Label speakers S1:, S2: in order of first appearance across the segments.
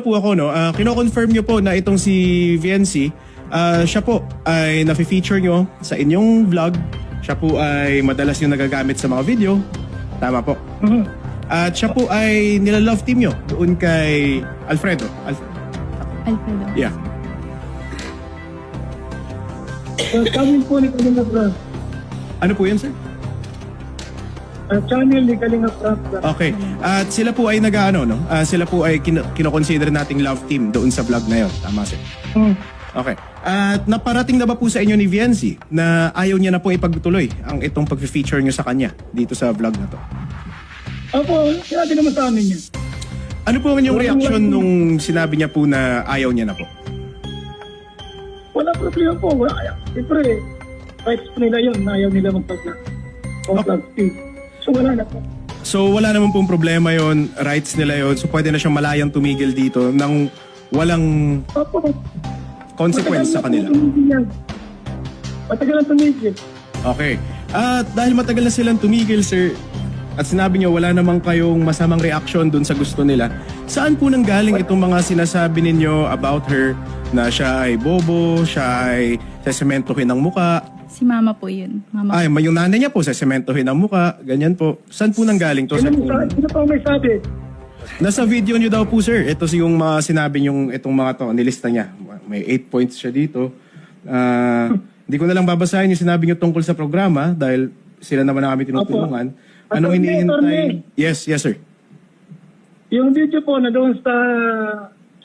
S1: po ako, no, kino-confirm nyo po na itong si VNC, siya po ay nafe-feature nyo sa inyong vlog. Siya po ay madalas yung nagagamit sa mga video. Tama po. At siya po ay nila-love team nyo doon kay Alfredo.
S2: Alfredo.
S1: Yeah.
S3: Channel po ni Kalinga Frank.
S1: Ano po yan, sir?
S3: Channel ni Kalinga Frank.
S1: Okay. At sila po ay no? Sila po ay kino-consider nating love team doon sa vlog na yon. Tama, sir? Okay. At naparating na ba po sa inyo ni VNC na ayaw niya na po ipagtuloy ang itong pag-feature nyo sa kanya dito sa vlog na to?
S3: Opo, sinabi naman sa amin niya.
S1: Ano po yung reaction nung sinabi niya po na ayaw niya na po?
S3: Wala problema po. Siyempre, rights po nila yun. Ayaw nila mag-vlog speed. So wala na po.
S1: So wala naman pong problema yon, rights nila yon. So pwede na siyang malayang tumigil dito nang walang
S3: Opo.
S1: consequence sa kanila.
S3: Matagal na tumigil.
S1: Okay. At dahil matagal na silang tumigil, sir, at sinabi niyo wala namang kayong masamang reaction dun sa gusto nila, saan po nanggaling itong mga sinasabi ninyo about her na siya ay bobo, siya ay sesementohin ang muka?
S2: Si mama po yun. Mama.
S1: Ay, yung nanay niya po, sesementohin ang muka, ganyan po. Saan po nanggaling to?
S3: Sino pa may sabi?
S1: Nasa video niyo daw po, sir. Ito yung mga sinabi niyong itong mga to, nilista niya. May 8 points siya dito. Hindi ko na lang babasahin yung sinabi niyo tungkol sa programa dahil sila naman na kami tinutulungan. Anong hinihintay? Yes, sir.
S3: Yung video po na doon sa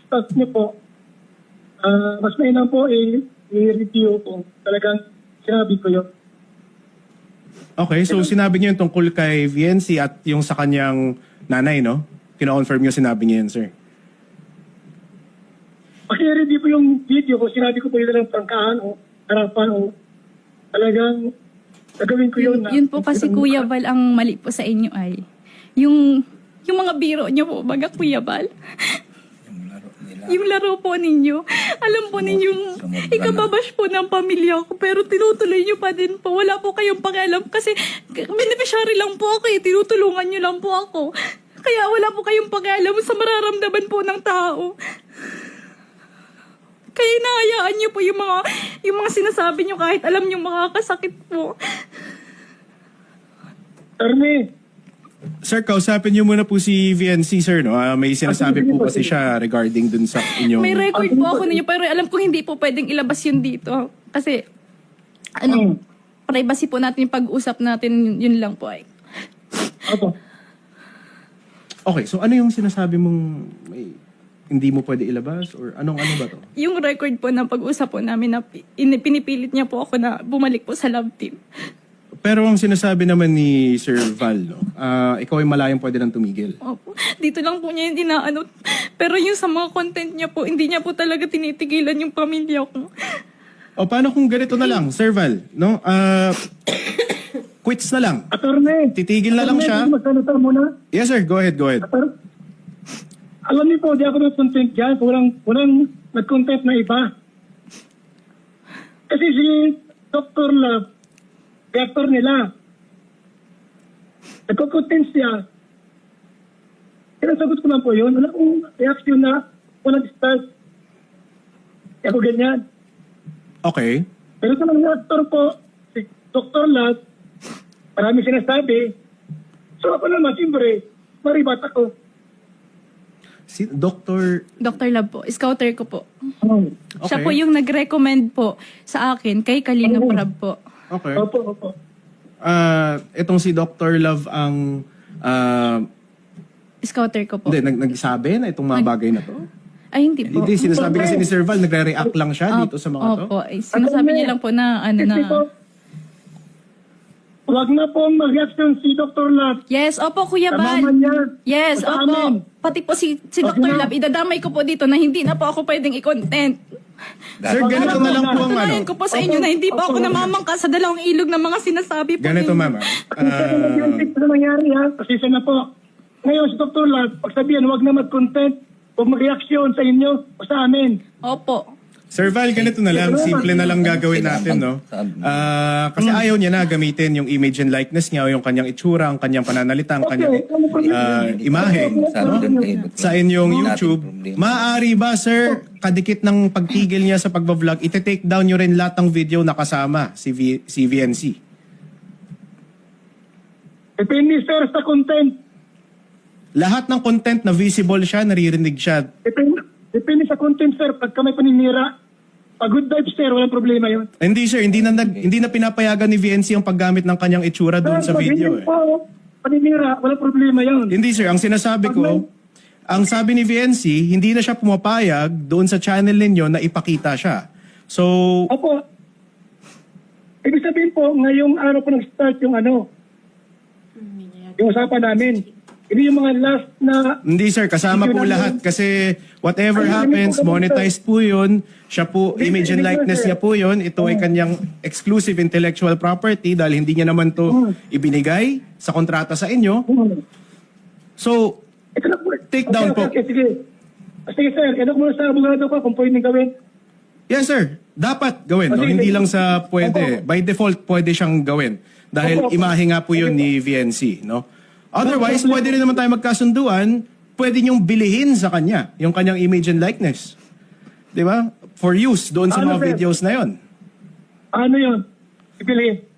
S3: staff niyo po, mas mainam po i-review po. Talagang sinabi ko yun.
S1: Okay, so sinabi niyo yung tungkol kay VNC at yung sa kanyang nanay, no? Kino-confirm niyo sinabi niyo yun, sir.
S3: Paki-review po yung video ko, sinabi ko po yun lang prangkahan o harapan o talagang gagawin ko yun.
S2: Yun po kasi Kuya Val ang mali po sa inyo ay yung mga biro niyo po, baga Kuya Val. Yung laro po ninyo. Alam po ninyong ikababash po ng pamilya ko pero tinutuloy nyo pa din po. Wala po kayong pakialam kasi beneficiary lang po ako eh. Tinutulungan nyo lang po ako. Kaya wala po kayong pakialam sa mararamdaman po ng tao. Kaya inahayaan nyo po yung mga sinasabi nyo kahit alam nyo makakasakit po.
S3: Arne,
S1: Sir, kausapin niyo muna po si VNC, sir, no? May sinasabi po kasi siya regarding dun sa inyong...
S2: May record po ako ninyo pero alam ko hindi po pwedeng ilabas yun dito. Kasi, privacy po natin yung pag-usap natin, yun lang po ay.
S3: Opo.
S1: Okay, so ano yung sinasabi mong hindi mo pwede ilabas? Or ano ba to?
S2: Yung record po ng pag-usap po namin na pinipilit niya po ako na bumalik po sa love team.
S1: Pero ang sinasabi naman ni Sir Val, no? Ikaw ay malayang pwede nang tumigil.
S2: Opo. Dito lang po niya yung dinaano. Pero yung sa mga content niya po, hindi niya po talaga tinitigilan yung pamilya ko.
S1: O paano kung ganito na lang, Sir Val, no? Quits na lang.
S3: Attorney.
S1: Titigil na lang siya.
S3: Magsalita muna.
S1: Yes, sir. Go ahead.
S3: Alam niyo po, di ako nag-content dyan. Walang nag-content na iba. Kasi si Dr. Love, director nila, nagko-content siya. Kinasagot ko lang po yun. Wala akong reaction na walang start. Ako ganyan.
S1: Okay.
S3: Pero sa mga actor po, si Dr. Love, marami sinasabi. So ako naman, siyempre, maribat ako.
S1: Si Dr.
S2: Dr. Love po, scouter ko po.
S1: Okay.
S2: Siya po yung nag-recommend po sa akin kay Kalinga Prab po.
S1: Okay.
S3: Opo.
S1: Itong si Dr. Love ang...
S2: Scouter ko po.
S1: Hindi, nagsabi na itong mga bagay na to?
S2: Ay, hindi po.
S1: Hindi, sinasabi kasi ni Sir Val, nagre-react lang siya dito sa mga to.
S2: Opo. Sinasabi niya lang po na ano na...
S3: Kasi po, huwag na po mag-reaction si Dr. Love.
S2: Yes, opo, Kuya Val.
S3: Tamaman niya.
S2: Yes,
S3: Sa
S2: opo.
S3: amin.
S2: Pati po si Dr. Love, idadamay ko po dito na hindi na po ako pwedeng i-content.
S1: Sir, ganito na lang po ang ano.
S2: Patunayan ko po sa inyo na hindi po ako namamangka sa dalawang ilog ng mga sinasabi po.
S1: Ganito,
S2: ninyo.
S1: ma'am.
S3: Ano nangyari ha? Pasisa na po. Ngayon si Dr. Love, pagsabihan, huwag na mag-content, huwag mag-reaction sa inyo o sa amin.
S2: Opo.
S1: Sir Val, ganito na lang. Simple na lang gagawin natin, no? Kasi ayaw niya na gamitin yung image and likeness niya o yung kanyang itsura, ang kanyang pananalita, ang kanyang imahe, no? Sa inyong YouTube. Maaari ba, sir, kadikit ng pagtigil niya sa pagbablog, ite-take down nyo rin lahat ng video na kasama si VNC?
S3: Depende, sir, sa content.
S1: Lahat ng content na visible siya, naririnig siya.
S3: Depende sa content, sir. Pagka may paninira, pag good vibes, sir, walang problema yun.
S1: Hindi, sir, hindi na pinapayagan ni VNC ang paggamit ng kanyang itsura doon sa
S3: Pag
S1: video.
S3: hindi po, paninira, walang problema yun.
S1: Hindi, sir, ang sinasabi ko, ang sabi ni VNC, hindi na siya pumapayag doon sa channel ninyo na ipakita siya. So,
S3: Opo. Ibig sabihin po, ngayong araw po nag-start yung yung usapan namin. Hindi yung mga last na...
S1: hindi, sir, kasama po lahat kasi whatever happens, monetized po yun. Siya po, image and likeness niya po yun. Ito ay kanyang exclusive intellectual property dahil hindi niya naman to ibinigay sa kontrata sa inyo. So,
S3: Ito na po.
S1: Take down po.
S3: Okay, sige. Sige, sir. Kaya muna sa abogado ko kung pwedeng gawin.
S1: yes, sir, dapat gawin. No? Hindi lang sa pwede. By default, pwede siyang gawin. Dahil imahe nga po yun ni VNC. No? Otherwise, pwede rin naman tayo magkasunduan, pwede niyong bilihin sa kanya yung kanyang image and likeness. Di ba? For use doon sa mga videos na yon.
S3: Ano yun? Ipiliin.